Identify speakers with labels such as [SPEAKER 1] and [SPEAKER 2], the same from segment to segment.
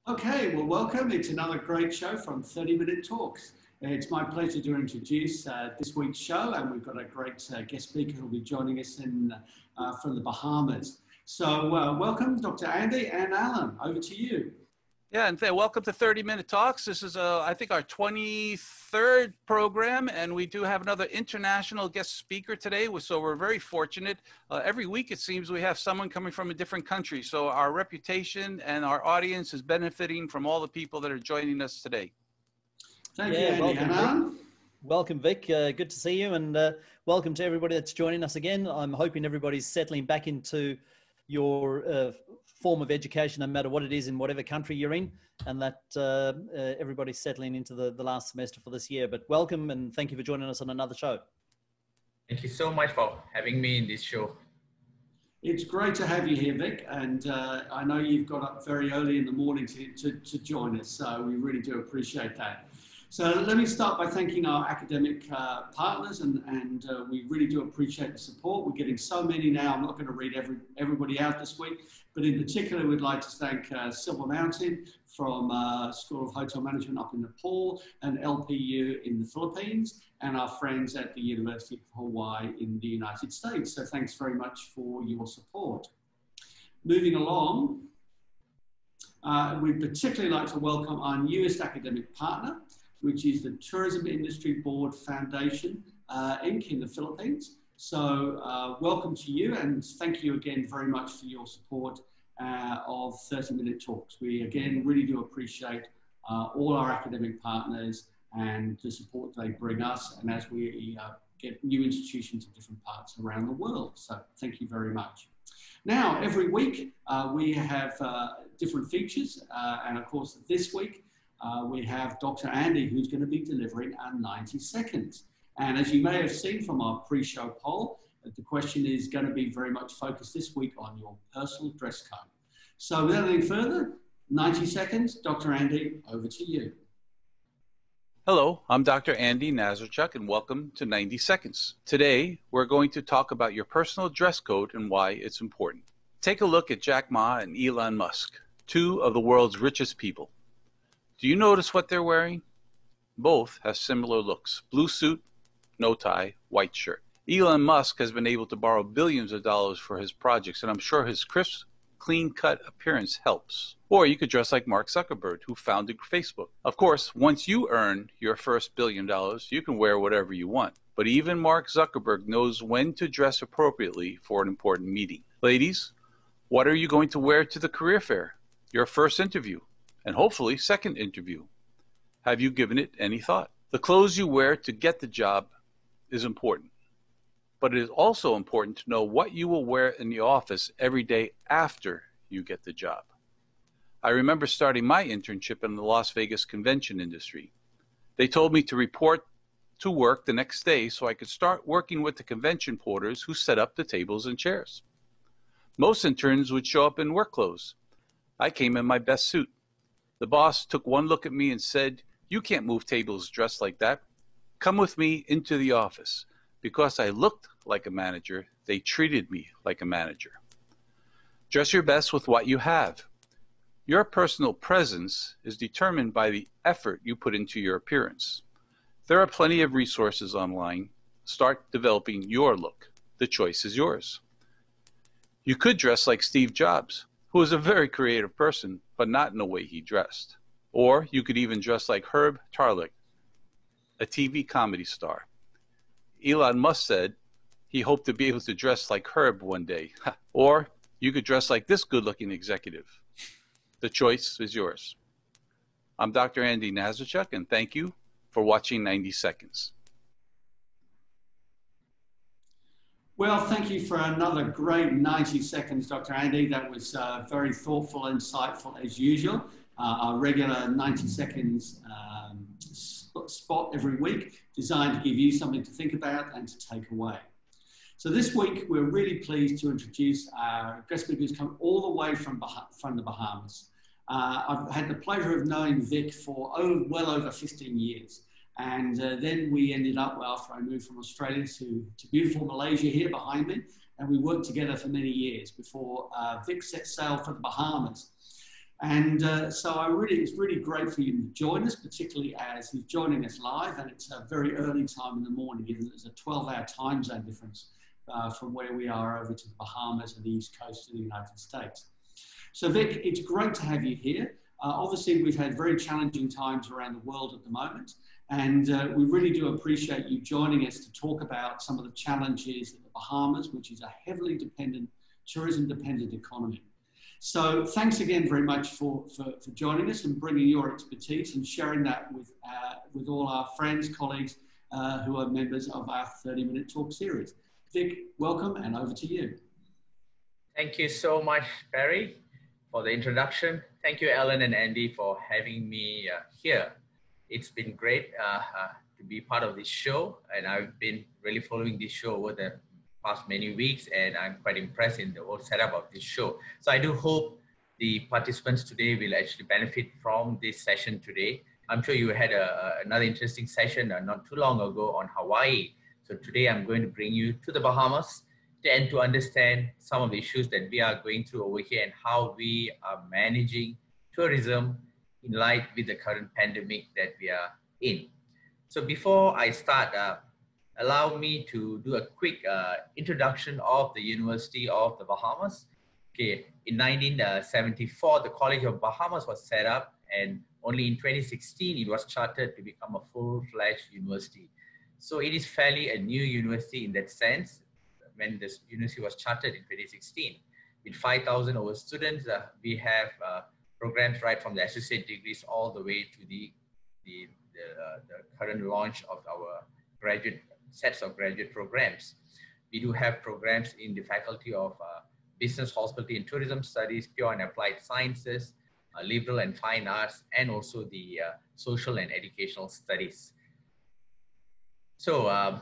[SPEAKER 1] Okay, well, welcome. It's another great show from 30-Minute Talks. It's my pleasure to introduce this week's show, and we've got a great guest speaker who will be joining us from the Bahamas. So welcome, Dr. Andy and Alan. Over to you.
[SPEAKER 2] Yeah, and welcome to 30-Minute Talks. This is, I think, our 23rd program, and we do have another international guest speaker today, so we're very fortunate. Every week, it seems, we have someone coming from a different country, so our reputation and our audience is benefiting from all the people that are joining us today.
[SPEAKER 1] Thank you, Andy.
[SPEAKER 3] Welcome,
[SPEAKER 1] and Alan?
[SPEAKER 3] Welcome, Vic. Good to see you, and welcome to everybody that's joining us again. I'm hoping everybody's settling back into your form of education, no matter what it is in whatever country you're in, and that everybody's settling into the last semester for this year. But welcome, and thank you for joining us on another show.
[SPEAKER 4] Thank you so much for having me in this show.
[SPEAKER 1] It's great to have you here, Vic, and I know you've got up very early in the morning to join us, so we really do appreciate that. So let me start by thanking our academic partners, and we really do appreciate the support. We're getting so many now. I'm not going to read everybody out this week, but in particular, we'd like to thank Silver Mountain from School of Hotel Management up in Nepal, and LPU in the Philippines, and our friends at the University of Hawaii in the United States. So thanks very much for your support. Moving along, we'd particularly like to welcome our newest academic partner, which is the Tourism Industry Board Foundation, Inc. in the Philippines. So welcome to you, and thank you again very much for your support of 30-Minute Talks. We again really do appreciate all our academic partners and the support they bring us, and as we get new institutions in different parts around the world. So thank you very much. Now, every week we have different features, and of course this week we have Dr. Andy, who's going to be delivering our 90 seconds. And as you may have seen from our pre-show poll, the question is going to be very much focused this week on your personal dress code. So without any further, 90 seconds, Dr. Andy, over to you.
[SPEAKER 2] Hello, I'm Dr. Andy Nazarechuk, and welcome to 90 Seconds. Today, we're going to talk about your personal dress code and why it's important. Take a look at Jack Ma and Elon Musk, two of the world's richest people. Do you notice what they're wearing? Both have similar looks. Blue suit, no tie, white shirt. Elon Musk has been able to borrow billions of dollars for his projects, and I'm sure his crisp, clean-cut appearance helps. Or you could dress like Mark Zuckerberg, who founded Facebook. Of course, once you earn your first $1 billion, you can wear whatever you want. But even Mark Zuckerberg knows when to dress appropriately for an important meeting. Ladies, what are you going to wear to the career fair? Your first interview? And hopefully second interview. Have you given it any thought? The clothes you wear to get the job is important, but it is also important to know what you will wear in the office every day after you get the job. I remember starting my internship in the Las Vegas convention industry. They told me to report to work the next day so I could start working with the convention porters who set up the tables and chairs. Most interns would show up in work clothes. I came in my best suit. The boss took one look at me and said, "You can't move tables dressed like that. Come with me into the office." Because I looked like a manager, they treated me like a manager. Dress your best with what you have. Your personal presence is determined by the effort you put into your appearance. There are plenty of resources online. Start developing your look. The choice is yours. You could dress like Steve Jobs, who was a very creative person, but not in the way he dressed. Or you could even dress like Herb Tarlick, a TV comedy star. Elon Musk said he hoped to be able to dress like Herb one day. Or you could dress like this good-looking executive. The choice is yours. I'm Dr. Andy Nazarechuk, and thank you for watching 90 Seconds.
[SPEAKER 1] Well, thank you for another great 90 seconds, Dr. Andy. That was very thoughtful, insightful as usual. Our regular 90 seconds spot every week, designed to give you something to think about and to take away. So this week, we're really pleased to introduce our guest speaker who's come all the way from the Bahamas. I've had the pleasure of knowing Vic for well over 15 years. And then we ended up, well, after I moved from Australia to beautiful Malaysia here behind me, and we worked together for many years before Vic set sail for the Bahamas. And so it's really great for you to join us, particularly as he's joining us live, and it's a very early time in the morning, given that there's a 12-hour time zone difference from where we are over to the Bahamas and the East Coast of the United States. So Vic, it's great to have you here. Obviously, we've had very challenging times around the world at the moment, and we really do appreciate you joining us to talk about some of the challenges that the Bahamas, which is a heavily tourism-dependent economy. So thanks again very much for joining us and bringing your expertise and sharing that with all our friends, colleagues who are members of our 30-minute talk series. Vic, welcome, and over to you.
[SPEAKER 4] Thank you so much, Perry, for the introduction. Thank you, Ellen and Andy, for having me here. It's been great to be part of this show, and I've been really following this show over the past many weeks, and I'm quite impressed in the whole setup of this show. So I do hope the participants today will actually benefit from this session today. I'm sure you had another interesting session not too long ago on Hawaii. So today I'm going to bring you to the Bahamas and to understand some of the issues that we are going through over here and how we are managing tourism in light with the current pandemic that we are in. So before I start, allow me to do a quick introduction of the University of the Bahamas. Okay, in 1974, the College of Bahamas was set up, and only in 2016, it was chartered to become a full-fledged university. So it is fairly a new university in that sense, when this university was chartered in 2016. With 5,000 over students, we have programs right from the associate degrees all the way to the current launch of our sets of graduate programs. We do have programs in the Faculty of Business, Hospitality and Tourism Studies, Pure and Applied Sciences, Liberal and Fine Arts, and also the Social and Educational Studies. So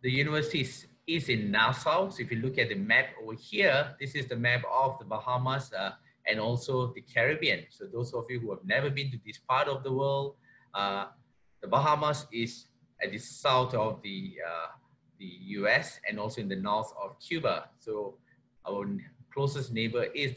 [SPEAKER 4] the university is in Nassau. So if you look at the map over here, this is the map of the Bahamas and also the Caribbean. So those of you who have never been to this part of the world, the Bahamas is at the south of the US and also in the north of Cuba. So our closest neighbor is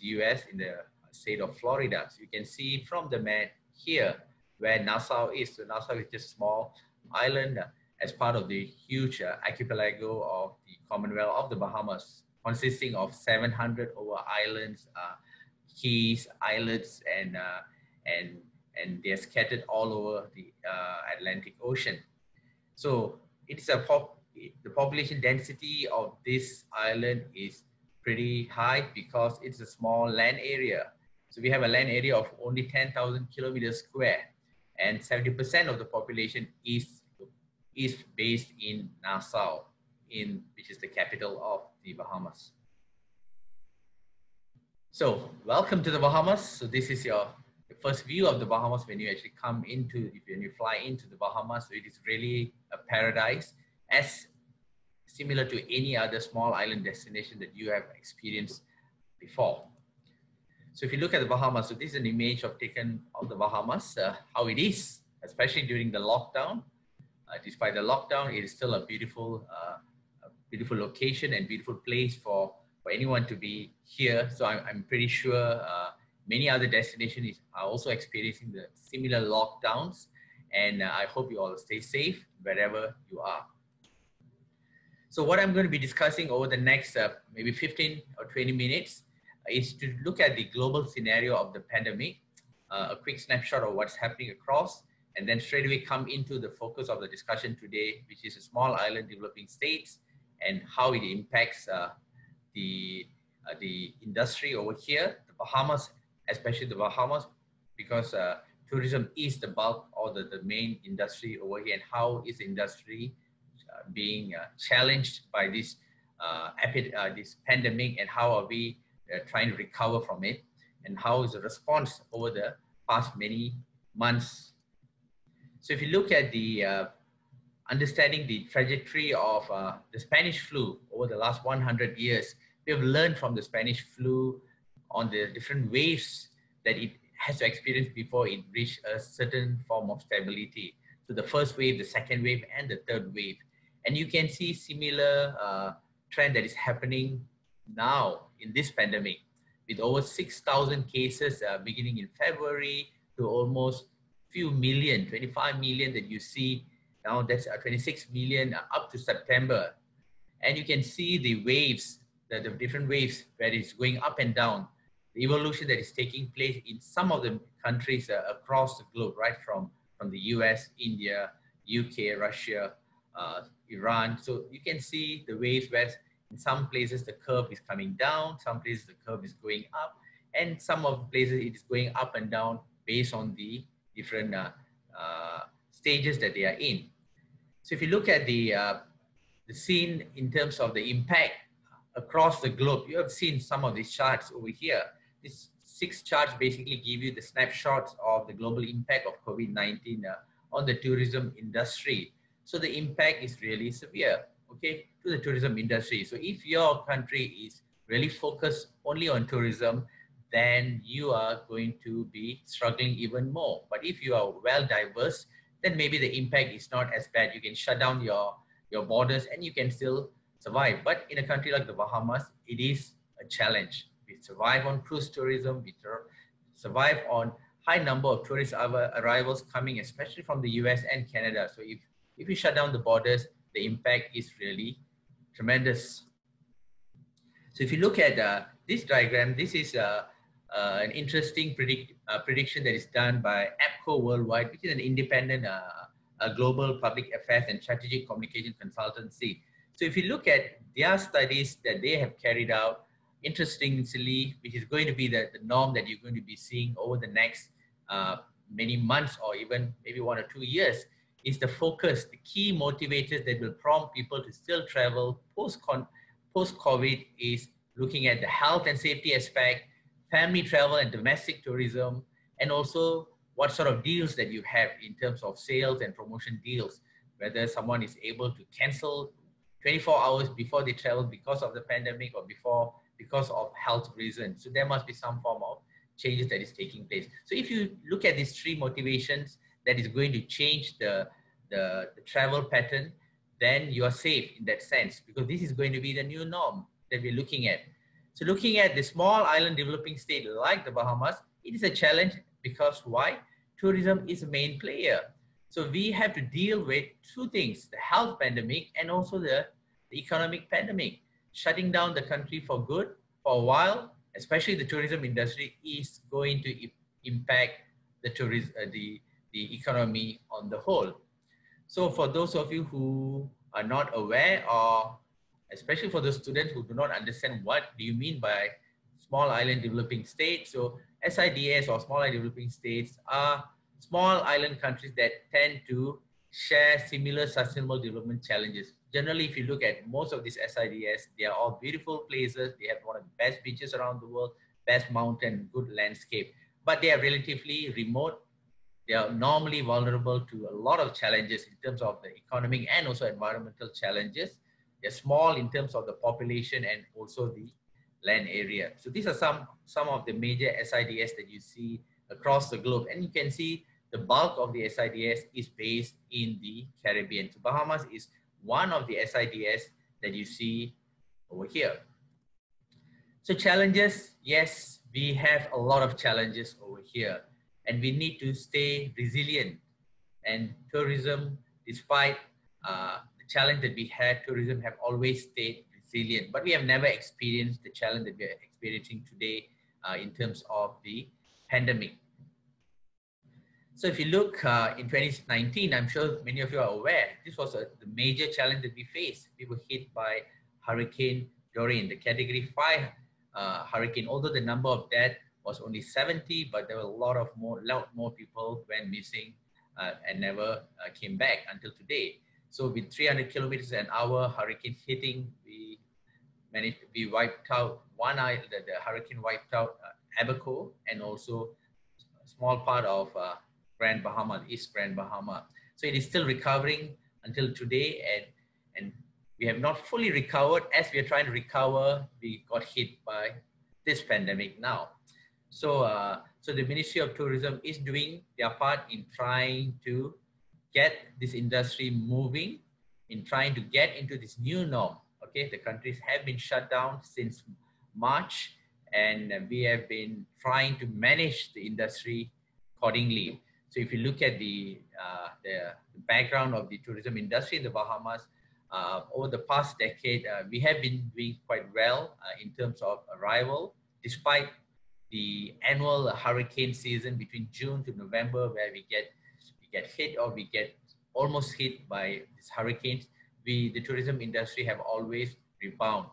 [SPEAKER 4] US in the state of Florida. So you can see from the map here where Nassau is. So Nassau is just a small island as part of the huge archipelago of the Commonwealth of the Bahamas, consisting of 700 over islands, keys, islets, and they're scattered all over the Atlantic Ocean. So it's the population density of this island is pretty high because it's a small land area. So we have a land area of only 10,000 kilometers square, and 70% of the population is based in Nassau, which is the capital of the Bahamas. So welcome to the Bahamas. So this is the first view of the Bahamas when you actually when you fly into the Bahamas. So it is really a paradise, as similar to any other small island destination that you have experienced before. So if you look at the Bahamas, so this is an image taken of the Bahamas, how it is, especially during the lockdown. Despite the lockdown, it is still a beautiful location and beautiful place for anyone to be here. So I'm pretty sure many other destinations are also experiencing the similar lockdowns, and I hope you all stay safe wherever you are. So what I'm going to be discussing over the next maybe 15 or 20 minutes is to look at the global scenario of the pandemic, a quick snapshot of what's happening across, and then straight away come into the focus of the discussion today, which is a small island developing states and how it impacts the industry over here, the Bahamas, especially the Bahamas, because tourism is the bulk or the main industry over here, and how is the industry being challenged by this pandemic, and how are we trying to recover from it, and how is the response over the past many months. So if you look at the understanding the trajectory of the Spanish flu over the last 100 years, we have learned from the Spanish flu on the different waves that it has to experience before it reached a certain form of stability. So the first wave, the second wave, and the third wave. And you can see similar trend that is happening now in this pandemic, with over 6,000 cases beginning in February to almost few million, 25 million that you see now. That's 26 million up to September. And you can see the waves, the different waves where it's going up and down, the evolution that is taking place in some of the countries across the globe, right from the US, India, UK, Russia, Iran. So you can see the waves where in some places the curve is coming down, some places the curve is going up, and some of the places it is going up and down based on the different stages that they are in. So if you look at the scene in terms of the impact across the globe, you have seen some of these charts over here. These 6 charts basically give you the snapshots of the global impact of COVID-19 on the tourism industry. So the impact is really severe, okay, to the tourism industry. So if your country is really focused only on tourism, then you are going to be struggling even more. But if you are well diverse, then maybe the impact is not as bad. You can shut down your borders and you can still survive. But in a country like the Bahamas, it is a challenge. We survive on cruise tourism, we survive on high number of tourist arrivals coming, especially from the US and Canada. So if you shut down the borders, the impact is really tremendous. So if you look at this diagram, this is an interesting prediction that is done by APCO Worldwide, which is an independent global public affairs and strategic communication consultancy. So if you look at their studies that they have carried out, interestingly, which is going to be the norm that you're going to be seeing over the next many months or even maybe 1 or 2 years, is the focus, the key motivators that will prompt people to still travel post-COVID is looking at the health and safety aspect, family travel and domestic tourism, and also what sort of deals that you have in terms of sales and promotion deals, whether someone is able to cancel 24 hours before they travel because of the pandemic or because of health reasons. So there must be some form of changes that is taking place. So if you look at these 3 motivations that is going to change the travel pattern, then you are safe in that sense, because this is going to be the new norm that we're looking at. So looking at the small island developing state like the Bahamas, it is a challenge because why? Tourism is a main player. So we have to deal with 2 things, the health pandemic and also the economic pandemic. Shutting down the country for good for a while, especially the tourism industry, is going to impact the economy on the whole. So for those of you who are not aware, or especially for the students who do not understand what do you mean by small island developing states. So SIDS or small island developing states are small island countries that tend to share similar sustainable development challenges. Generally, if you look at most of these SIDS, they are all beautiful places. They have one of the best beaches around the world, best mountain, good landscape, but they are relatively remote. They are normally vulnerable to a lot of challenges in terms of the economic and also environmental challenges. They're small in terms of the population and also the land area. So these are some of the major SIDS that you see across the globe. And you can see the bulk of the SIDS is based in the Caribbean. So Bahamas is one of the SIDS that you see over here. So challenges, yes, we have a lot of challenges over here, and we need to stay resilient. And tourism, despite the challenge that we had, tourism have always stayed resilient, but we have never experienced the challenge that we are experiencing today in terms of the pandemic. So if you look in 2019, I'm sure many of you are aware, this was the major challenge that we faced. We were hit by Hurricane Dorian, the Category 5 hurricane. Although the number of deaths was only 70, but there were a lot more people went missing and never came back until today. So with 300 kilometers an hour hurricane hitting, we wiped out one island. The hurricane wiped out Abaco and also a small part of Grand Bahama, East Grand Bahama. So it is still recovering until today, and we have not fully recovered. As we are trying to recover, we got hit by this pandemic now. So, so the Ministry of Tourism is doing their part in trying to get this industry moving, in trying to get into this new norm. Okay, the countries have been shut down since March, and we have been trying to manage the industry accordingly. So if you look at the background of the tourism industry in the Bahamas, over the past decade, we have been doing quite well in terms of arrival, despite the annual hurricane season between June to November, where we get hit or we get almost hit by these hurricanes. The tourism industry have always rebound.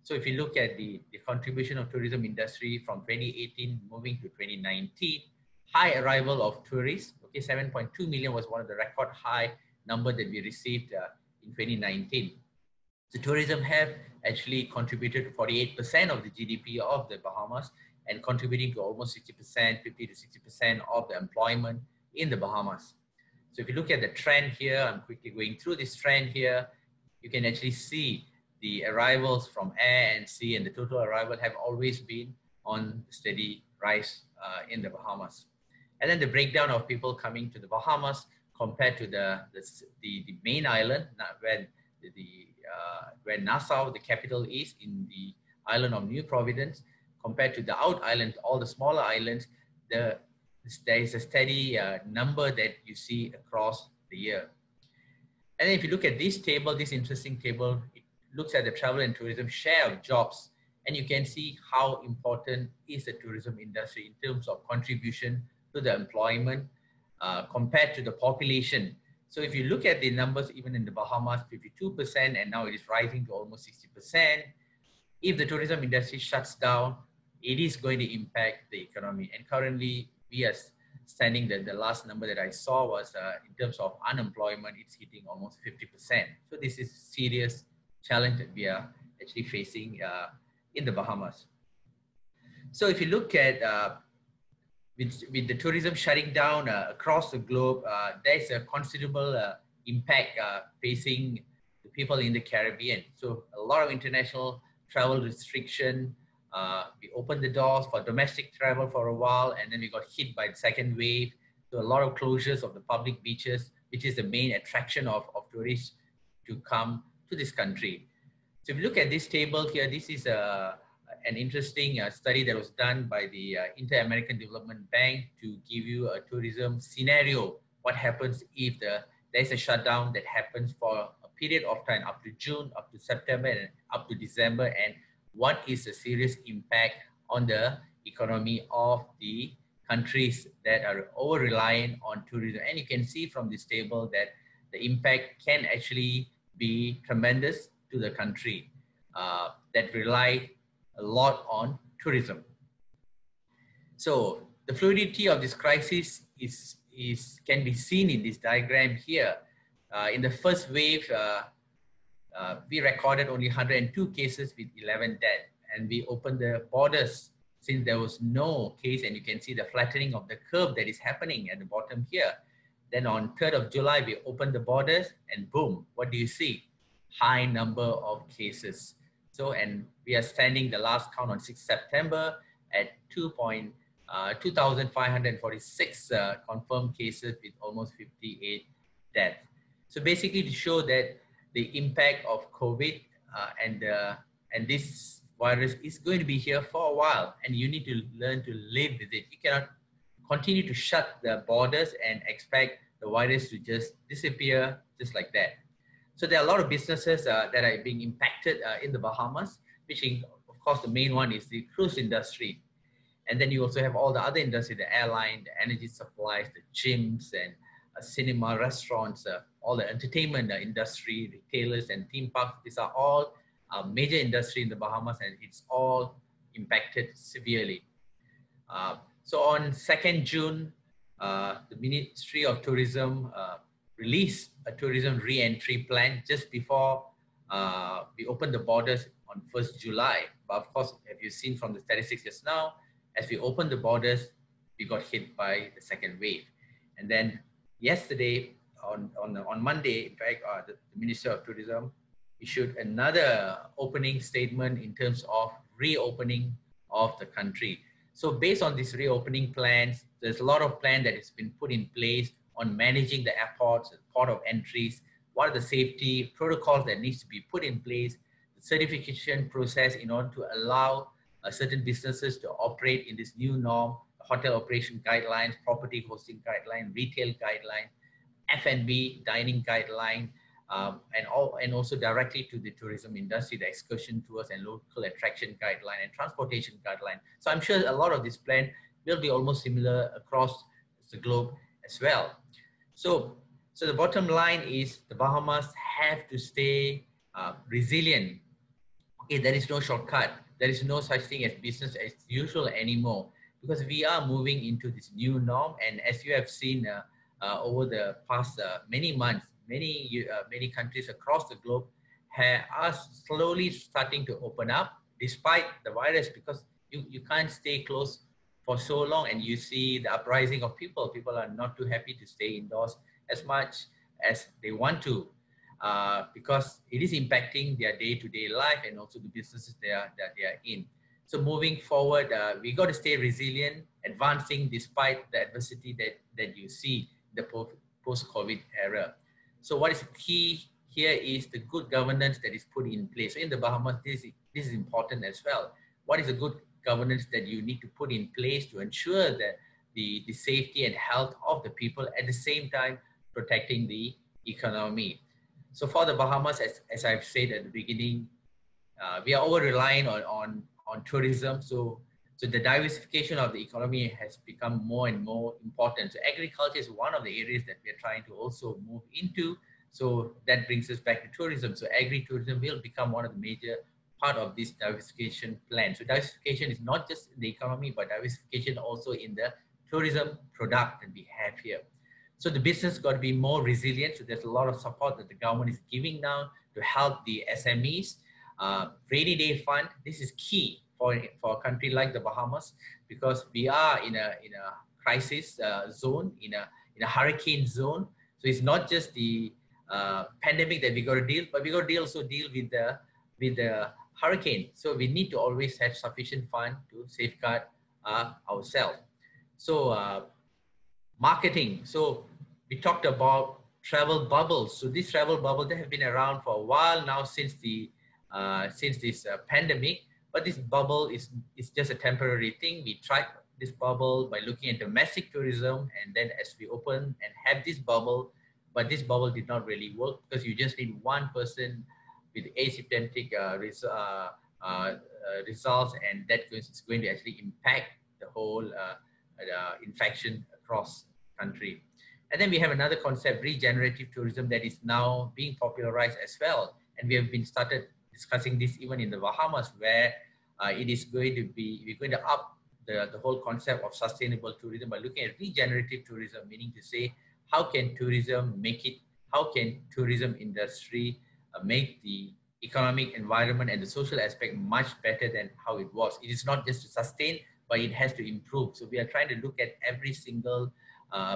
[SPEAKER 4] So if you look at the contribution of tourism industry from 2018 moving to 2019, high arrival of tourists, okay, 7.2 million was one of the record high number that we received in 2019. So tourism have actually contributed to 48% of the GDP of the Bahamas and contributing to almost 60%, 50 to 60% of the employment in the Bahamas. So if you look at the trend here, I'm quickly going through this trend here, you can actually see the arrivals from air and sea and the total arrival have always been on steady rise in the Bahamas. And then the breakdown of people coming to the Bahamas compared to the main island, where Nassau, the capital, is in the island of New Providence, compared to the out island, all the smaller islands, there is a steady number that you see across the year. And then if you look at this table, this interesting table, it looks at the travel and tourism share of jobs, and you can see how important is the tourism industry in terms of contribution to the employment compared to the population. So if you look at the numbers, even in the Bahamas, 52%, and now it is rising to almost 60%. If the tourism industry shuts down, it is going to impact the economy. And currently, we are standing that the last number that I saw was in terms of unemployment, it's hitting almost 50%. So this is a serious challenge that we are actually facing in the Bahamas. So if you look at with the tourism shutting down across the globe, there's a considerable impact facing the people in the Caribbean. So a lot of international travel restriction. We opened the doors for domestic travel for a while, and then we got hit by the second wave. So a lot of closures of the public beaches, which is the main attraction of tourists to come to this country. So if you look at this table here, this is an interesting study that was done by the Inter-American Development Bank to give you a tourism scenario. What happens if there's a shutdown that happens for a period of time up to June, up to September, and up to December, and what is the serious impact on the economy of the countries that are over-reliant on tourism. And you can see from this table that the impact can actually be tremendous to the country that rely a lot on tourism. So the fluidity of this crisis can be seen in this diagram here. In the first wave, we recorded only 102 cases with 11 deaths, and we opened the borders since there was no case, and you can see the flattening of the curve that is happening at the bottom here. Then on 3rd of July, we opened the borders, and boom, what do you see? High number of cases. So, and we are standing the last count on 6th September at 2,546 confirmed cases with almost 58 deaths. So basically to show that the impact of COVID and this virus is going to be here for a while, and you need to learn to live with it. You cannot continue to shut the borders and expect the virus to just disappear just like that. So there are a lot of businesses that are being impacted in the Bahamas, which of course the main one is the cruise industry. And then you also have all the other industry, the airline, the energy supplies, the gyms, and cinema, restaurants, all the entertainment industry, retailers and theme parks. These are all major industry in the Bahamas, and it's all impacted severely. So on 2nd June, the Ministry of Tourism released a tourism re-entry plan just before we opened the borders on 1st July. But of course, as you've seen from the statistics just now, as we opened the borders, we got hit by the second wave. And then yesterday, on Monday, in fact, the Minister of Tourism issued another opening statement in terms of reopening of the country. So based on these reopening plans, there's a lot of plan that has been put in place on managing the airports, the port of entries, what are the safety protocols that needs to be put in place, the certification process in order to allow certain businesses to operate in this new norm, hotel operation guidelines, property hosting guideline, retail guideline, F&B dining guideline, and also directly to the tourism industry, the excursion tours and local attraction guideline and transportation guideline. So I'm sure a lot of this plan will be almost similar across the globe as well. So the bottom line is the Bahamas have to stay resilient. Okay, there is no shortcut. There is no such thing as business as usual anymore, because we are moving into this new norm. And as you have seen over the past many months, many countries across the globe are slowly starting to open up despite the virus, because you can't stay close for so long, and you see the uprising of people. People are not too happy to stay indoors as much as they want to, because it is impacting their day-to-day life and also the businesses that they are in. So moving forward, we got to stay resilient, advancing despite the adversity that you see in the post-COVID era. So what is key here is the good governance that is put in place. So in the Bahamas, this is important as well. What is a good governance that you need to put in place to ensure that the safety and health of the people, at the same time protecting the economy? So for the Bahamas, as I've said at the beginning, we are over-reliant on tourism. So the diversification of the economy has become more and more important. So agriculture is one of the areas that we are trying to also move into. So that brings us back to tourism. So agri-tourism will become one of the major part of this diversification plan. So diversification is not just in the economy, but diversification also in the tourism product that we have here. So the business got to be more resilient. So there's a lot of support that the government is giving now to help the SMEs. Rainy day fund, this is key for a country like the Bahamas, because we are in a crisis zone, in a hurricane zone. So it's not just the pandemic that we got to deal, but we got to also deal with the hurricane. So we need to always have sufficient fund to safeguard ourselves. So marketing. So we talked about travel bubbles. So this travel bubble, they have been around for a while now, since this pandemic. But this bubble is just a temporary thing. We tried this bubble by looking at domestic tourism, and then as we open and have this bubble, but this bubble did not really work, because you just need one person with asymptomatic results, and that is going to actually impact the whole infection across the country. And then we have another concept, regenerative tourism, that is now being popularized as well. And we have been started discussing this even in the Bahamas, where it is going to be, we're going to up the whole concept of sustainable tourism by looking at regenerative tourism, meaning to say, how can tourism make it, how can tourism industry make the economic environment and the social aspect much better than how it was. It is not just to sustain, but it has to improve. So we are trying to look at every single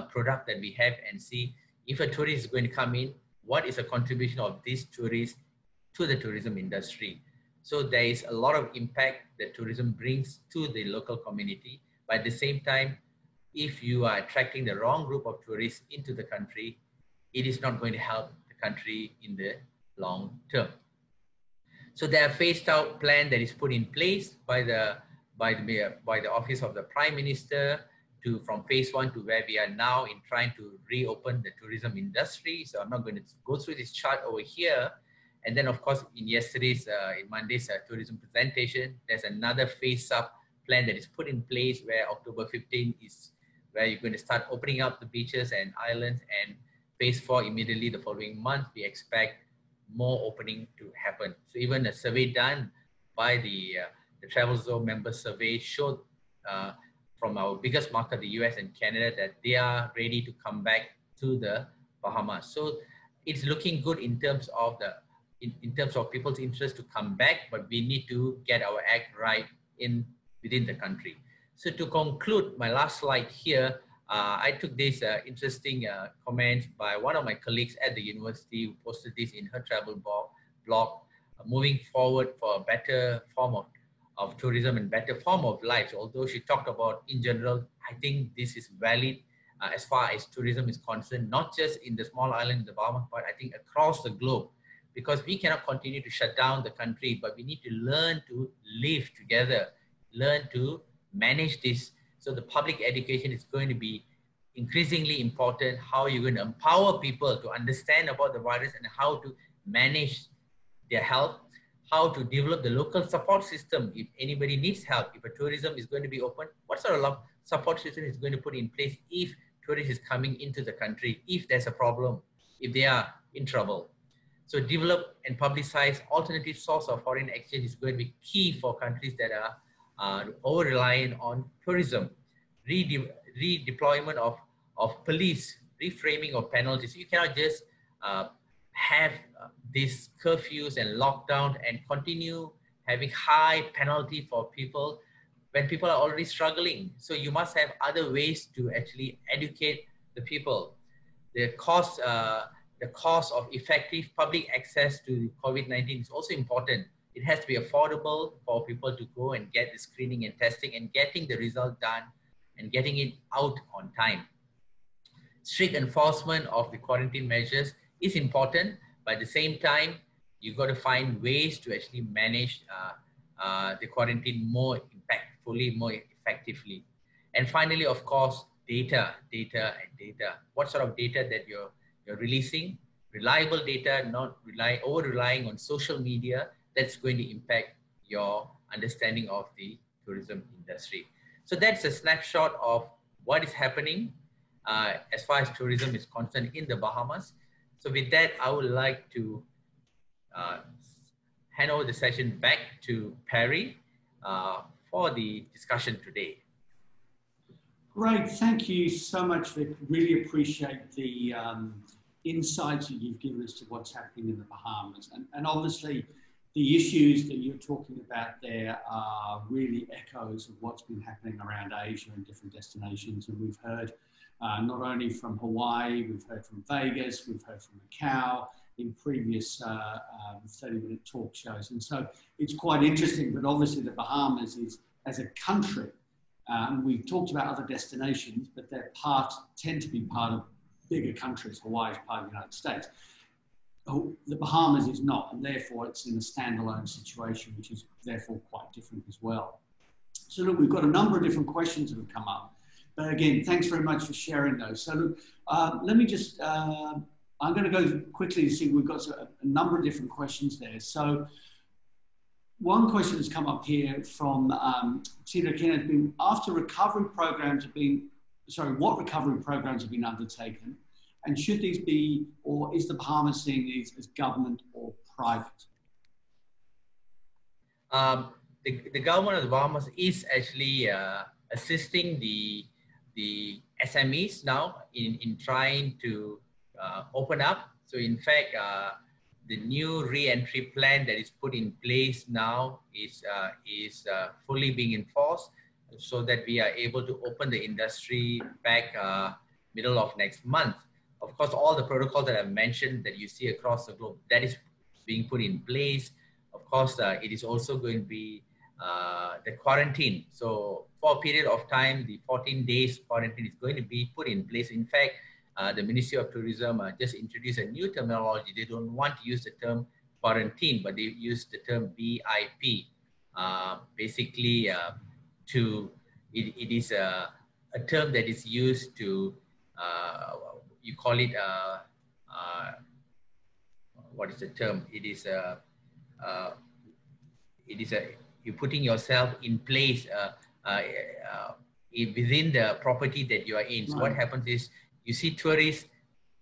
[SPEAKER 4] product that we have and see if a tourist is going to come in, what is the contribution of these tourists to the tourism industry. So there is a lot of impact that tourism brings to the local community. But at the same time, if you are attracting the wrong group of tourists into the country, it is not going to help the country in the long term. So there are phased out plan that is put in place by the office of the Prime Minister from phase 1 to where we are now in trying to reopen the tourism industry. So I'm not going to go through this chart over here. And then of course, in Monday's tourism presentation, there's another phase up plan that is put in place, where October 15 is where you're going to start opening up the beaches and islands, and phase 4 immediately the following month, we expect more opening to happen. So even a survey done by the Travel Zone member survey showed from our biggest market, the US and Canada, that they are ready to come back to the Bahamas. So it's looking good in terms of people's interest to come back, but we need to get our act right within the country. So to conclude my last slide here, I took this interesting comment by one of my colleagues at the university, who posted this in her travel blog, moving forward for a better form of tourism and better form of life. So although she talked about in general, I think this is valid as far as tourism is concerned, not just in the small island in the Bahamas, but I think across the globe, because we cannot continue to shut down the country, but we need to learn to live together learn to manage this. So the public education is going to be increasingly important. How you're going to empower people to understand about the virus and how to manage their health, how to develop the local support system. If anybody needs help, if a tourism is going to be open, what sort of support system is going to put in place if tourists is coming into the country, if there's a problem, if they are in trouble. So develop and publicize alternative source of foreign exchange is going to be key for countries that are over-reliant on tourism. Redeployment of police, reframing of penalties. You cannot just have these curfews and lockdown and continue having high penalty for people when people are already struggling. So you must have other ways to actually educate the people. The cost of effective public access to COVID-19 is also important. It has to be affordable for people to go and get the screening and testing and getting the result done and getting it out on time. Strict enforcement of the quarantine measures is important, but at the same time, you've got to find ways to actually manage the quarantine more impactfully, more effectively. And finally, of course, data. What sort of data that you're releasing? Reliable data, not over-relying on social media. That's going to impact your understanding of the tourism industry. So that's a snapshot of what is happening as far as tourism is concerned in the Bahamas. So with that, I would like to hand over the session back to Perry for the discussion today.
[SPEAKER 1] Great, thank you so much, Vic. Really appreciate the insights that you've given us to what's happening in the Bahamas. And obviously, the issues that you're talking about there are really echoes of what's been happening around Asia and different destinations. And we've heard not only from Hawaii, we've heard from Vegas, we've heard from Macau in previous 30-minute talk shows. And so it's quite interesting, but obviously the Bahamas is, as a country, we've talked about other destinations, but they're tend to be part of bigger countries. Hawaii is part of the United States. The Bahamas is not, and therefore it's in a standalone situation, which is therefore quite different as well. So look, we've got a number of different questions that have come up. But again, thanks very much for sharing those. So look, let me just, I'm going to go quickly to see, we've got a number of different questions there. So one question has come up here from Tina Ken has been, after recovery programs have been, what recovery programs have been undertaken? And should these be, or is the Bahamas seeing these as government or private?
[SPEAKER 4] The government of the Bahamas is actually assisting the SMEs now in trying to open up. So in fact, the new re-entry plan that is put in place now is fully being enforced so that we are able to open the industry back middle of next month. Of course, all the protocols that I've mentioned that you see across the globe, that is being put in place. Of course, it is also going to be the quarantine. So for a period of time, the 14 days quarantine is going to be put in place. In fact, the Ministry of Tourism just introduced a new terminology. They don't want to use the term quarantine, but they use the term BIP. Basically, it is a term that is used to, you call it, what is the term? You're putting yourself in place within the property that you are in. So what happens is you see tourists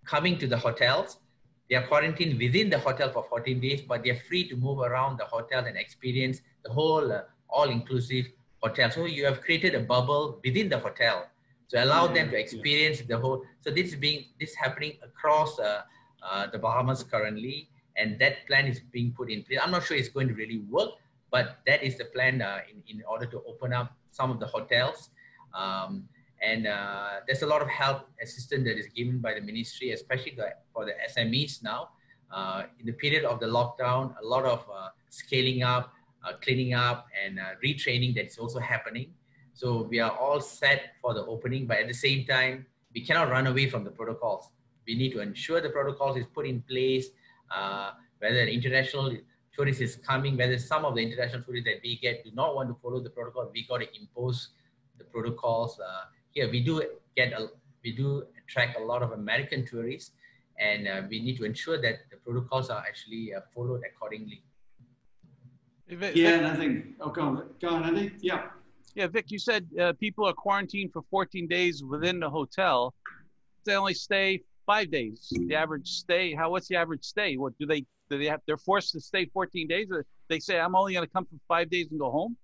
[SPEAKER 4] coming to the hotels. They are quarantined within the hotel for 14 days, but they're free to move around the hotel and experience the whole all-inclusive hotel. So you have created a bubble within the hotel to allow them to experience the whole. So this is happening across the Bahamas currently, and that plan is being put in place. I'm not sure it's going to really work, but that is the plan in order to open up some of the hotels. And there's a lot of help, assistance that is given by the ministry, especially for the SMEs now. In the period of the lockdown, a lot of scaling up, cleaning up, and retraining that is also happening. So we are all set for the opening, but at the same time, we cannot run away from the protocols. We need to ensure the protocols is put in place, whether international tourist is coming, whether some of the international tourists that we get do not want to follow the protocol, we got to impose the protocols. Here we do attract a lot of American tourists, and we need to ensure that the protocols are actually followed accordingly.
[SPEAKER 1] Yeah, and I think, oh, go on, Andy. Yeah.
[SPEAKER 2] Yeah, Vic, you said people are quarantined for 14 days within the hotel. They only stay 5 days. The average stay, what's the average stay? What do they have? They're forced to stay 14 days. Or they say, I'm only going to come for 5 days and go home.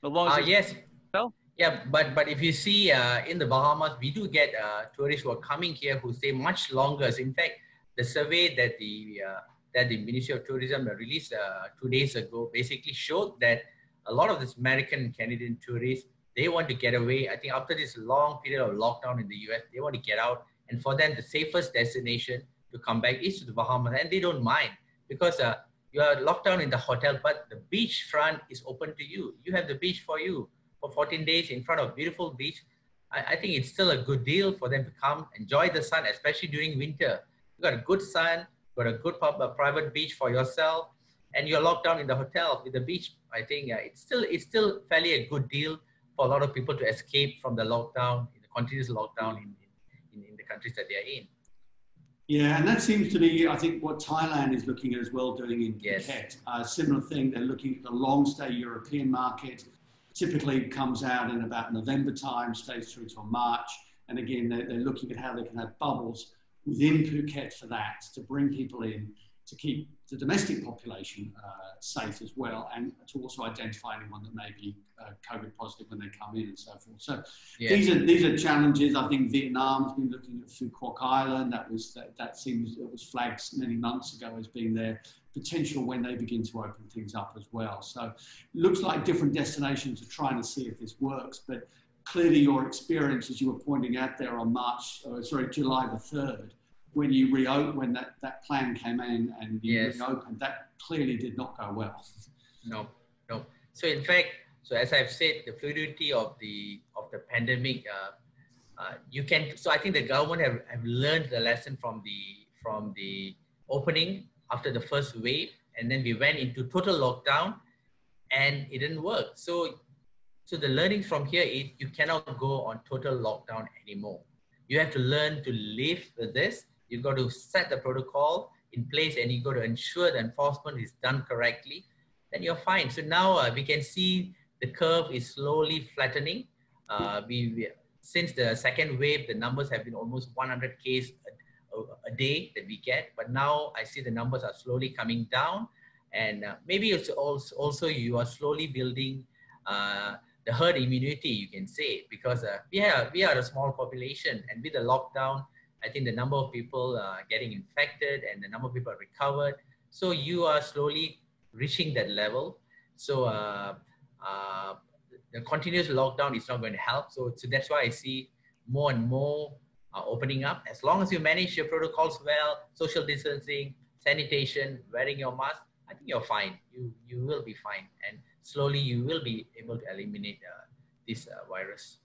[SPEAKER 2] As long as
[SPEAKER 4] yes.
[SPEAKER 2] Hotel?
[SPEAKER 4] Yeah, but if you see in the Bahamas, we do get tourists who are coming here who stay much longer. So in fact, the survey that the Ministry of Tourism released 2 days ago basically showed that a lot of this American and Canadian tourists, they want to get away. I think after this long period of lockdown in the US, they want to get out. And for them, the safest destination to come back is to the Bahamas. And they don't mind because you are locked down in the hotel, but the beach front is open to you. You have the beach for you for 14 days in front of beautiful beach. I think it's still a good deal for them to come, enjoy the sun, especially during winter. You got a good sun, got a good private beach for yourself, and you're locked down in the hotel with the beach. I think it's still fairly a good deal for a lot of people to escape from the lockdown, the continuous lockdown in the countries that they are in.
[SPEAKER 1] Yeah, and that seems to be, I think, what Thailand is looking at as well, doing in Phuket. Similar thing, they're looking at the long stay European market. Typically comes out in about November time, stays through till March. And again, they're looking at how they can have bubbles within Phuket for that, to bring people in, to keep the domestic population safe as well, and to also identify anyone that may be COVID positive when they come in and so forth. So these are challenges. I think Vietnam's been looking at Phu Quoc Island. That was flagged many months ago as being their potential when they begin to open things up as well. So it looks like different destinations are trying to see if this works, but clearly your experience, as you were pointing out there on July the 3rd, when you reopened, when that plan came in and you reopened, that clearly did not go well.
[SPEAKER 4] No. So in fact, as I've said, the fluidity of the pandemic, so I think the government have learned the lesson from the opening after the first wave, and then we went into total lockdown, and it didn't work. So the learnings from here is you cannot go on total lockdown anymore. You have to learn to live with this. You've got to set the protocol in place, and you've got to ensure the enforcement is done correctly. Then you're fine. So now we can see the curve is slowly flattening. Since the second wave, the numbers have been almost 100 cases a day that we get. But now I see the numbers are slowly coming down. And maybe it's also you are slowly building the herd immunity, you can say, because we are a small population, and with the lockdown, I think the number of people getting infected and the number of people recovered. So you are slowly reaching that level. So the continuous lockdown is not going to help. So that's why I see more and more opening up. As long as you manage your protocols well, social distancing, sanitation, wearing your mask, I think you're fine. You will be fine. And slowly you will be able to eliminate this virus.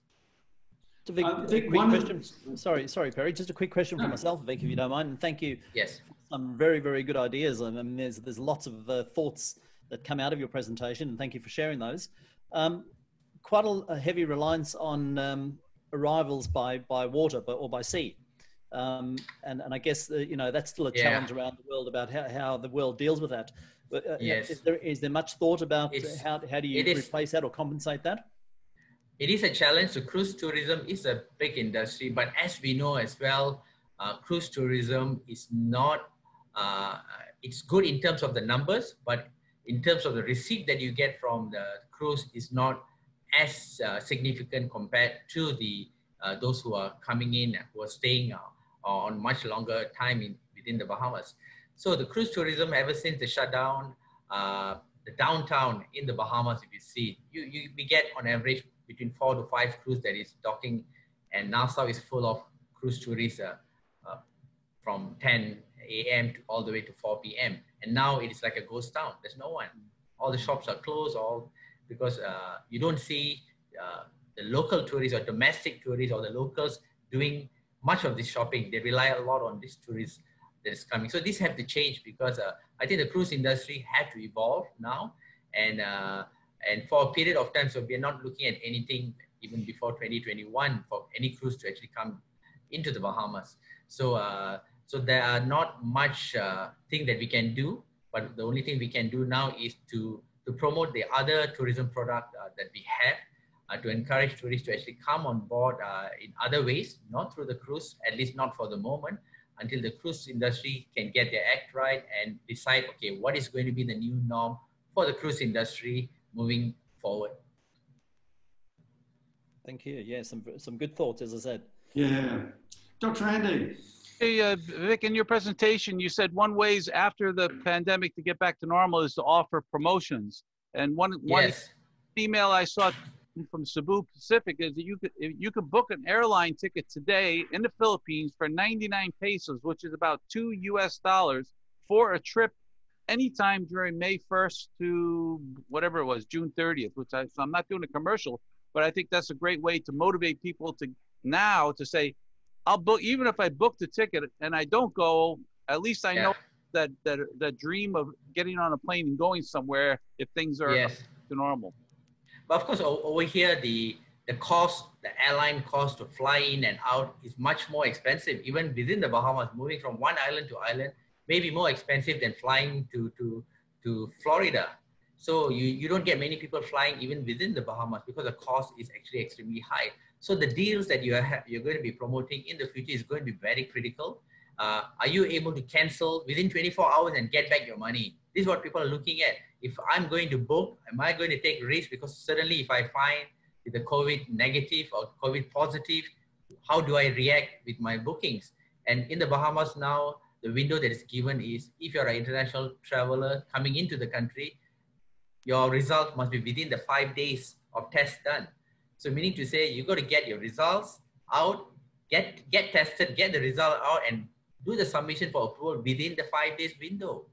[SPEAKER 3] Vic, quick question. Sorry, Perry. Just a quick question for myself, Vic, if you don't mind. And thank you.
[SPEAKER 4] Yes.
[SPEAKER 3] Some very, very good ideas. I mean, there's lots of thoughts that come out of your presentation, and thank you for sharing those. Quite a heavy reliance on arrivals by water or by sea. And I guess, that's still a challenge around the world about how the world deals with that. But,
[SPEAKER 4] yes.
[SPEAKER 3] Is there much thought about how do you replace that or compensate that?
[SPEAKER 4] It is a challenge. So cruise tourism is a big industry, but as we know as well, cruise tourism is not, it's good in terms of the numbers, but in terms of the receipt that you get from the cruise is not as significant compared to those who are coming in, who are staying on much longer time within the Bahamas. So the cruise tourism, ever since the shutdown, the downtown in the Bahamas, if you see, we get on average between 4 to 5 cruise that is docking, and Nassau is full of cruise tourists from 10 a.m. all the way to 4 p.m. And now it is like a ghost town. There's no one. All the shops are closed, because you don't see the local tourists or domestic tourists or the locals doing much of this shopping. They rely a lot on these tourists that is coming. So these have to change because I think the cruise industry have to evolve now, and for a period of time. So we are not looking at anything even before 2021 for any cruise to actually come into the Bahamas. So so there are not much thing that we can do, but the only thing we can do now is to promote the other tourism product that we have, to encourage tourists to actually come on board in other ways, not through the cruise, at least not for the moment, until the cruise industry can get their act right and decide, okay, what is going to be the new norm for the cruise industry moving forward.
[SPEAKER 3] Thank you. Yeah, some good thoughts, as I said.
[SPEAKER 1] Yeah. Dr. Andy.
[SPEAKER 2] Hey, Vic, in your presentation, you said one ways after the pandemic to get back to normal is to offer promotions. And one email I saw from Cebu Pacific is that you could book an airline ticket today in the Philippines for 99 pesos, which is about $2 US, for a trip anytime during May 1st to whatever it was, June 30th, so I'm not doing a commercial, but I think that's a great way to motivate people to say, I'll book, even if I book the ticket and I don't go, at least I know that dream of getting on a plane and going somewhere if things are to normal.
[SPEAKER 4] But of course, over here, the cost, the airline cost to fly in and out is much more expensive. Even within the Bahamas, moving from one island to island may be more expensive than flying to Florida. So you don't get many people flying even within the Bahamas because the cost is actually extremely high. So the deals that you're going to be promoting in the future is going to be very critical. Are you able to cancel within 24 hours and get back your money? This is what people are looking at. If I'm going to book, am I going to take risks? Because suddenly if I find the COVID negative or COVID positive, how do I react with my bookings? And in the Bahamas now, the window that is given is if you're an international traveler coming into the country, your result must be within the 5 days of test done. So meaning to say, you got to get your results out, get tested, get the result out, and do the submission for approval within the 5 days window.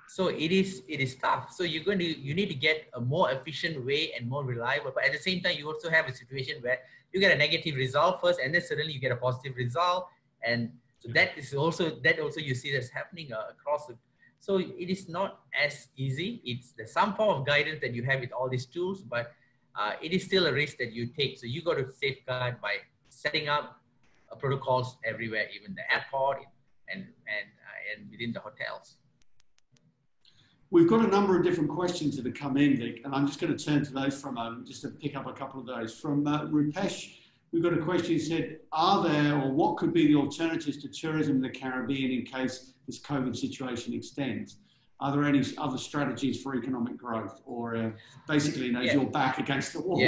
[SPEAKER 4] So it is tough. So you need to get a more efficient way and more reliable. But at the same time, you also have a situation where you get a negative result first, and then suddenly you get a positive result, and so that also you see that's happening across the. So it is not as easy. There's some form of guidance that you have with all these tools, but it is still a risk that you take. So you got to safeguard by setting up protocols everywhere, even the airport and within the hotels.
[SPEAKER 1] We've got a number of different questions that have come in, Vic, and I'm just going to turn to those for a moment, just to pick up a couple of those. From Rupesh, we've got a question that said, are there or what could be the alternatives to tourism in the Caribbean in case this COVID situation extends? Are there any other strategies for economic growth, or basically, you're back against the wall?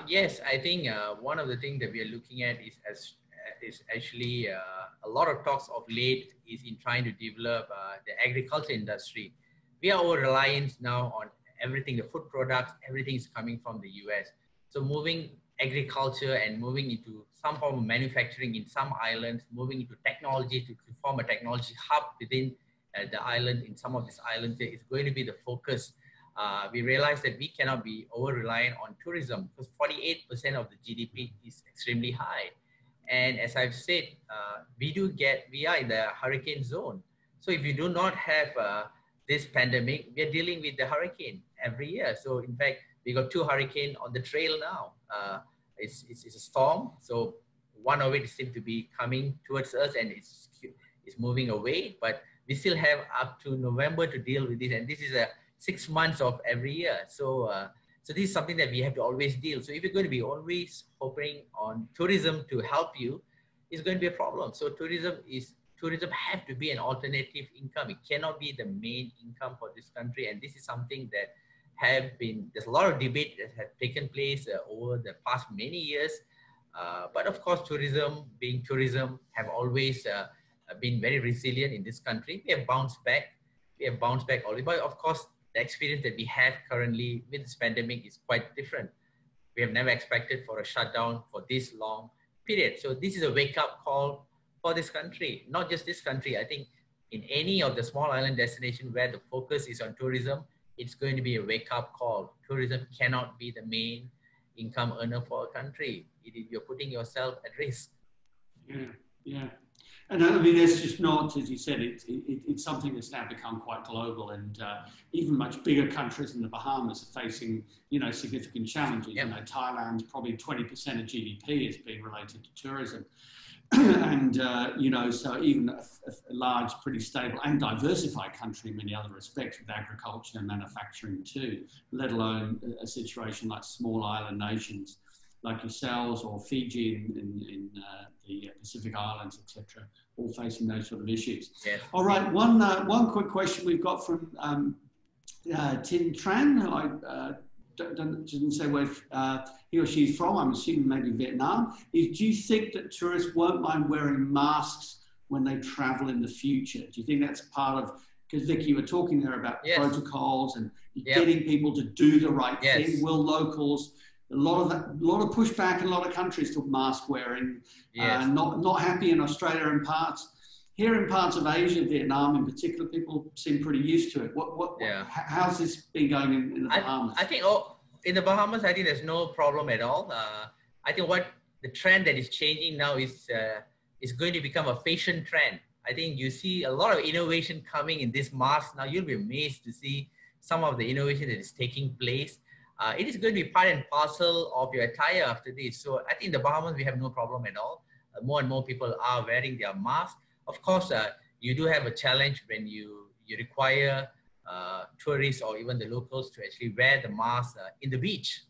[SPEAKER 4] Yes, I think one of the things that we are looking at is actually a lot of talks of late is in trying to develop the agriculture industry. We are over reliant now on everything, the food products, everything is coming from the US. So moving agriculture and moving into some form of manufacturing in some islands, moving into technology to form a technology hub within the island, in some of these islands, is going to be the focus. We realize that we cannot be over-reliant on tourism because 48% of the GDP is extremely high. And as I've said, we are in the hurricane zone. So if you do not have this pandemic, we are dealing with the hurricane every year. So in fact, we got 2 hurricanes on the trail now. It's a storm. So one of it seems to be coming towards us and it's moving away, but we still have up to November to deal with this. And this is 6 months of every year. So so this is something that we have to always deal. So if you're going to be always hoping on tourism to help you, it's going to be a problem. So tourism have to be an alternative income. It cannot be the main income for this country. And this is something that there's a lot of debate that has taken place over the past many years. But of course, tourism have always been very resilient in this country. We have bounced back. Already. But of course, the experience that we have currently with this pandemic is quite different. We have never expected for a shutdown for this long period. So this is a wake-up call for this country, not just this country. I think in any of the small island destinations where the focus is on tourism, it's going to be a wake-up call. Tourism cannot be the main income earner for a country. You're putting yourself at risk.
[SPEAKER 1] Yeah. And I mean, it's just not, as you said, it's something that's now become quite global, and even much bigger countries in the Bahamas are facing, you know, significant challenges.
[SPEAKER 4] Yep.
[SPEAKER 1] You know, Thailand's probably 20% of GDP is being related to tourism. And, you know, so even a large, pretty stable and diversified country in many other respects with agriculture and manufacturing too, let alone a situation like small island nations like yourselves or Fiji in the Pacific Islands, etc., all facing those sort of issues.
[SPEAKER 4] Yes.
[SPEAKER 1] All right, one quick question we've got from Tin Tran, who I didn't say where he or she's from. I'm assuming maybe Vietnam. Do you think that tourists won't mind wearing masks when they travel in the future? Do you think that's part of, because Vic, you were talking there about protocols and getting people to do the right thing. Will locals, a lot of pushback in a lot of countries to mask wearing, not happy in Australia and parts. Here in parts of Asia, Vietnam in particular, people seem pretty used to it. How's this been going in the Bahamas?
[SPEAKER 4] I think in the Bahamas, I think there's no problem at all. I think what the trend that is changing now is going to become a fashion trend. I think you see a lot of innovation coming in this mask. Now you'll be amazed to see some of the innovation that is taking place. It is going to be part and parcel of your attire after this. So I think in the Bahamas, we have no problem at all. More and more people are wearing their masks. Of course, you do have a challenge when you require tourists or even the locals to actually wear the mask in the beach.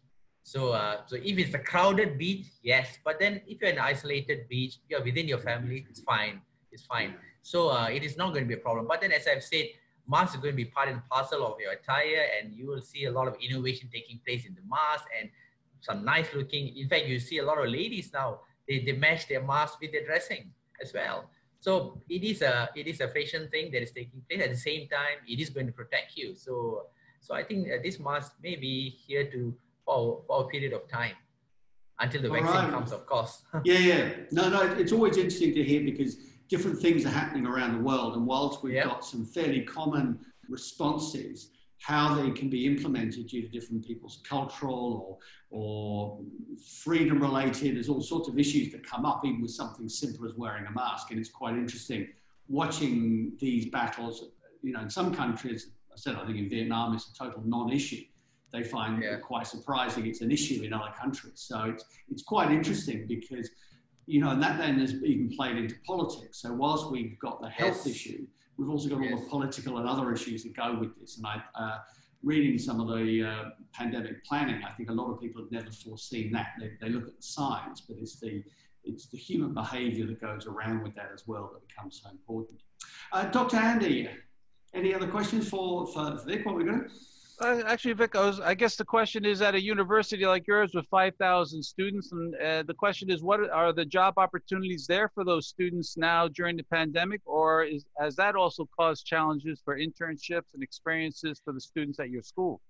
[SPEAKER 4] So if it's a crowded beach, yes. But then if you're in an isolated beach, you're within your family, it's fine. It's fine. So it is not going to be a problem. But then as I've said, masks are going to be part and parcel of your attire, and you will see a lot of innovation taking place in the mask and some nice looking. In fact, you see a lot of ladies now, they match their mask with their dressing as well. So it is a fashion thing that is taking place. At the same time, it is going to protect you. So I think this mask may be here for a period of time until the vaccine comes, of course.
[SPEAKER 1] Yeah. No, it's always interesting to hear because different things are happening around the world. And whilst we've got some fairly common responses, how they can be implemented due to different people's cultural or freedom related, there's all sorts of issues that come up even with something simple as wearing a mask. And it's quite interesting watching these battles. You know, in some countries, I think in Vietnam it's a total non-issue. They find it quite surprising it's an issue in other countries. So it's quite interesting because, you know, and that then has even played into politics. So whilst we've got the health issue, we've also got all the political and other issues that go with this. And reading some of the pandemic planning, I think a lot of people have never foreseen that. They look at the science, but it's the human behaviour that goes around with that as well that becomes so important. Dr. Andy, any other questions for Vic while we're going?
[SPEAKER 2] Actually, Vic, I guess the question is, at a university like yours with 5,000 students, and the question is, what are the job opportunities there for those students now during the pandemic, or has that also caused challenges for internships and experiences for the students at your school?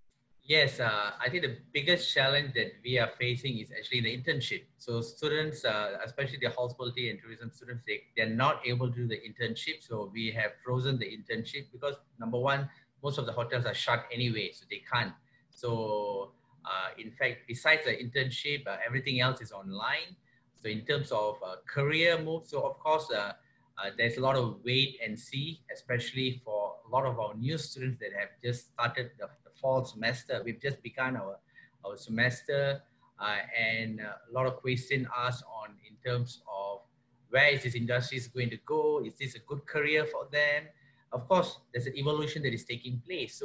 [SPEAKER 4] Yes, I think the biggest challenge that we are facing is actually the internship. So students, especially the hospitality and tourism students, they're not able to do the internship. So we have frozen the internship because, number one, most of the hotels are shut anyway, so they can't. So in fact, besides the internship, everything else is online. So in terms of career moves, so of course, there's a lot of wait and see, especially for a lot of our new students that have just started the fall semester. We've just begun our semester and a lot of questions asked in terms of where is this industry going to go? Is this a good career for them? Of course, there's an evolution that is taking place.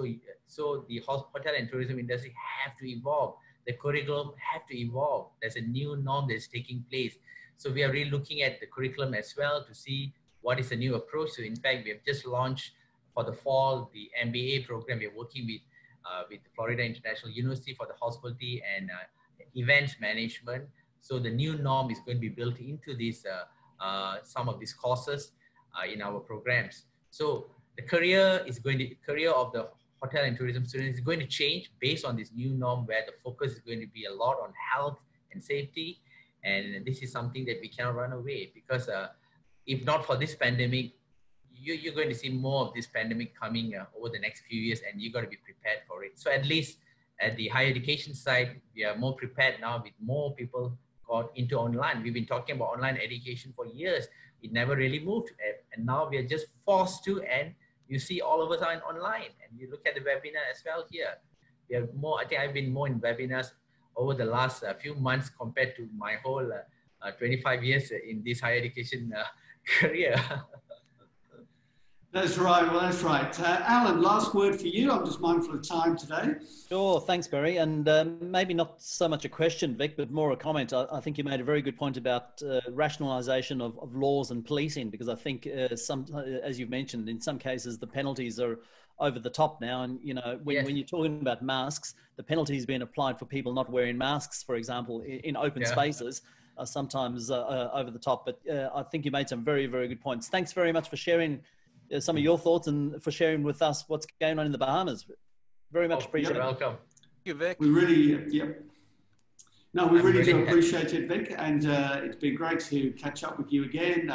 [SPEAKER 4] So the hotel and tourism industry have to evolve. The curriculum have to evolve. There's a new norm that is taking place. So we are really looking at the curriculum as well to see what is the new approach. So in fact, we have just launched for the fall, the MBA program. We're working with Florida International University for the hospitality and events management. So the new norm is going to be built into this, some of these courses in our programs. So the career of the hotel and tourism students is going to change based on this new norm where the focus is going to be a lot on health and safety. And this is something that we cannot run away because if not for this pandemic, you're going to see more of this pandemic coming over the next few years, and you got to be prepared for it. So at least at the higher education side, we are more prepared now with more people got into online. We've been talking about online education for years. It never really moved. And now we are just forced to, and you see all of us are online. And you look at the webinar as well here. We have more, I think I've been more in webinars over the last few months compared to my whole 25 years in this higher education career.
[SPEAKER 1] That's right. Well, that's right. Alan, last word for you. I'm just mindful of time today.
[SPEAKER 3] Sure. Thanks, Perry. And maybe not so much a question, Vic, but more a comment. I think you made a very good point about rationalisation of laws and policing, because I think as you've mentioned, in some cases, the penalties are over the top now. And, you know, when you're talking about masks, the penalties being applied for people not wearing masks, for example, in open spaces, are sometimes over the top. But I think you made some very, very good points. Thanks very much for sharing some of your thoughts and for sharing with us what's going on in the Bahamas. Very much appreciate it.
[SPEAKER 4] Welcome.
[SPEAKER 2] Thank you, Vic.
[SPEAKER 1] We really, No, we really do appreciate it, Vic. And it's been great to catch up with you again.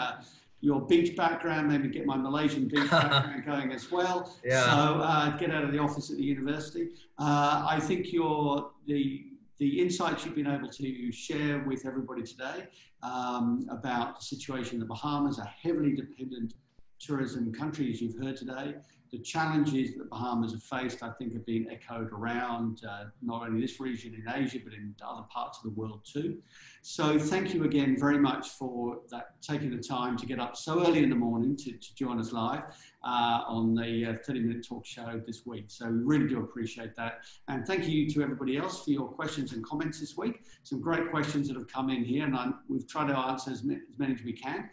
[SPEAKER 1] Your beach background made me get my Malaysian beach background going as well. So get out of the office at the university. I think the insights you've been able to share with everybody today about the situation in the Bahamas, a heavily dependent tourism country, as you've heard today. The challenges that Bahamas have faced, I think, have been echoed around not only this region in Asia, but in other parts of the world too. So thank you again very much for taking the time to get up so early in the morning to join us live on the 30-minute talk show this week. So we really do appreciate that. And thank you to everybody else for your questions and comments this week. Some great questions that have come in here, and we've tried to answer as many as we can.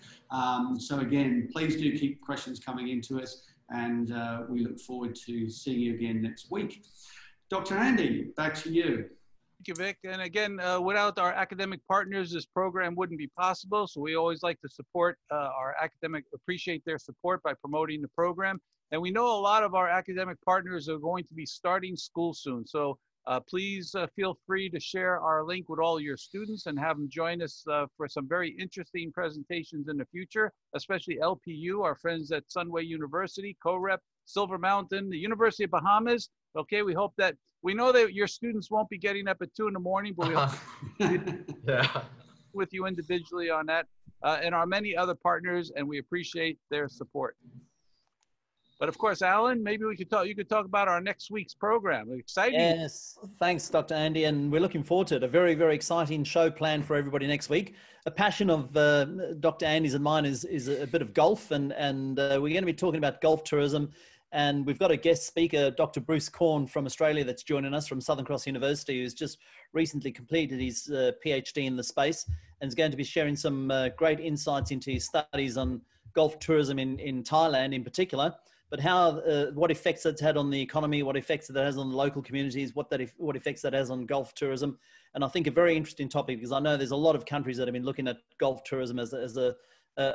[SPEAKER 1] So again, please do keep questions coming into us. And we look forward to seeing you again next week. Dr. Andy, back to you.
[SPEAKER 2] Thank you, Vic. And again, without our academic partners, this program wouldn't be possible. So we always like to support appreciate their support by promoting the program. And we know a lot of our academic partners are going to be starting school soon. So please feel free to share our link with all your students and have them join us for some very interesting presentations in the future, especially LPU, our friends at Sunway University, CoRep, Silver Mountain, the University of Bahamas. Okay, we hope that, we know that your students won't be getting up at 2 in the morning, but we hope with you individually on that, and our many other partners, and we appreciate their support. But of course, Alan, maybe you could talk about our next week's program. Exciting.
[SPEAKER 3] Yes, thanks, Dr. Andy. And we're looking forward to it. A very, very exciting show planned for everybody next week. A passion of Dr. Andy's and mine is a bit of golf. And we're going to be talking about golf tourism. And we've got a guest speaker, Dr. Bruce Korn from Australia, that's joining us from Southern Cross University, who's just recently completed his PhD in the space and is going to be sharing some great insights into his studies on golf tourism in Thailand in particular. But what effects it's had on the economy, what effects that has on the local communities, what effects that has on golf tourism. And I think a very interesting topic, because I know there's a lot of countries that have been looking at golf tourism as a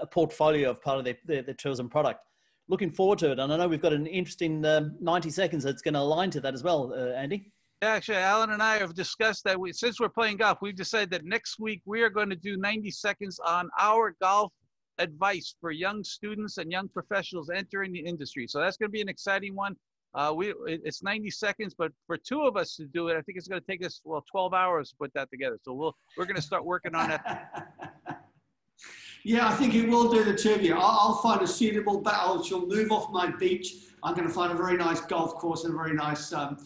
[SPEAKER 3] portfolio of part of their tourism product. Looking forward to it. And I know we've got an interesting 90 seconds that's going to align to that as well, Andy.
[SPEAKER 2] Yeah, actually, Alan and I have discussed that since we're playing golf, we've decided that next week we are going to do 90 seconds on our golf advice for young students and young professionals entering the industry. So that's going to be an exciting one. It's 90 seconds, but for two of us to do it, I think it's going to take us 12 hours to put that together. So we're going to start working on that.
[SPEAKER 1] Yeah, I think it will do the two of you. I'll find a suitable battle. She'll move off my beach. I'm going to find a very nice golf course and a very nice club,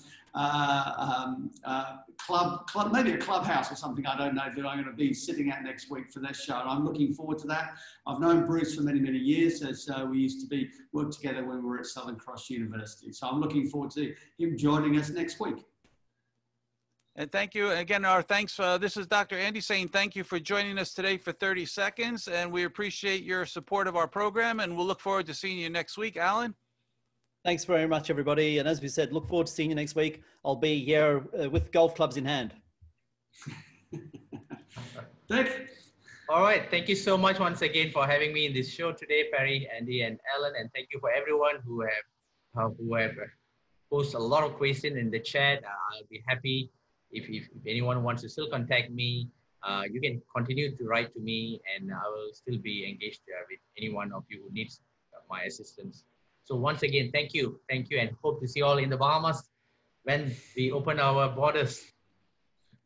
[SPEAKER 1] maybe a clubhouse or something, I don't know, that I'm going to be sitting at next week for that show. And I'm looking forward to that. I've known Bruce for many, many years, as we used to work together when we were at Southern Cross University. So I'm looking forward to him joining us next week.
[SPEAKER 2] And thank you. Again, our thanks. This is Dr. Andy saying thank you for joining us today for 30 seconds. And we appreciate your support of our program. And we'll look forward to seeing you next week. Alan?
[SPEAKER 3] Thanks very much, everybody. And as we said, look forward to seeing you next week. I'll be here with golf clubs in hand.
[SPEAKER 1] Dick?
[SPEAKER 4] All right. Thank you so much once again for having me in this show today, Perry, Andy, and Alan. And thank you for everyone who have posted a lot of questions in the chat. I'll be happy if anyone wants to still contact me. You can continue to write to me, and I will still be engaged with any one of you who needs my assistance. So once again, thank you, and hope to see you all in the Bahamas when we open our borders.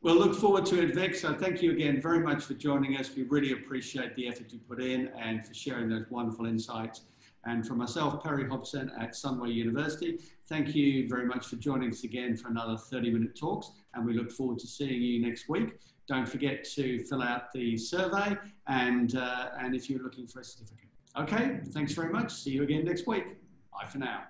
[SPEAKER 1] We'll look forward to it, Vic. So thank you again very much for joining us. We really appreciate the effort you put in and for sharing those wonderful insights. And from myself, Perry Hobson at Sunway University, thank you very much for joining us again for another 30-minute talks. And we look forward to seeing you next week. Don't forget to fill out the survey and if you're looking for a certificate. Okay, thanks very much. See you again next week. Bye for now.